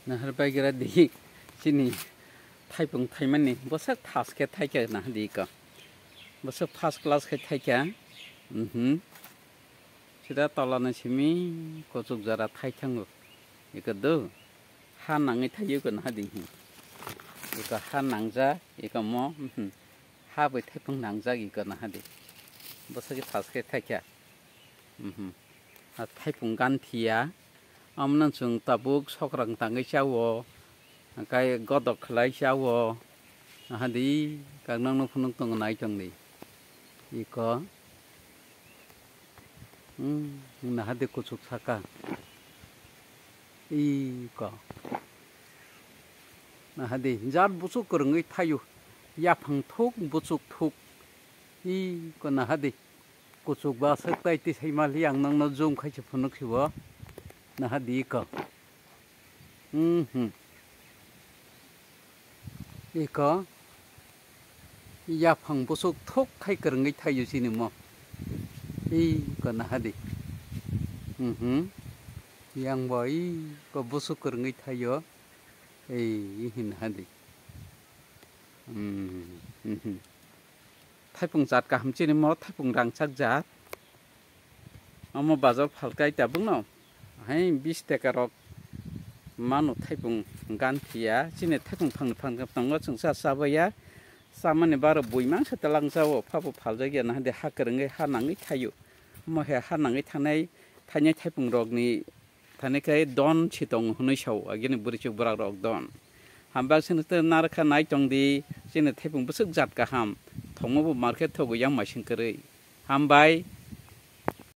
나할바기라 디 지니 타이풍 타이만니 버석 타스케 타이케 나디까 버석 파스 클래스 타이케 시다 떨라는 심이 고속 자라 타이창고 이거도 한낭이 타이고 나디 이거 한낭자 이거 뭐 하부 태풍 낭자 이거 나디 버석이 타스케 타이케 타이풍 간티야 없는 중 따북 속랑 당의 샤워 cái godak khai 샤워 하디 강낭노 푸는 동 나이 정리 이거 나 하디 고축 사까 이거 나 하디 잘 부숙 그런 거 타요 야팡 톡 부숙 톡 이거 나 하디 고축 바 석다이 티 세말리 양낭노 좀 같이 푸는 키워 나 하디 이거 이거 야팡 부숙 톡 hay 그런 거 타요 지는 뭐 이거 나 하디 양보이 그 부숙 그런 거 타요 에이 흰 하디 타이풍 잣가 함지는 뭐 타이풍 랑착 잣 어머 바저 팔까이 따붕노 아이 비스테가로 마노 타이풍 간티야 지네 타이풍 팡팡 거 정사 사버야 사만에 바로 보이망 셔달랑사오 파부 팔저기야 나한테 하그런게 하낭이 타요 뭐해 하낭이 타네 타네 타이풍 록니 타네카이 돈 치동 흐느샤오 아기네 부리치 부라록 돈 함박스는 또 나르카 나이 정디 지네 타이풍 부석 잣가 함 통어부 마켓 토고 양 마신 거래 함바이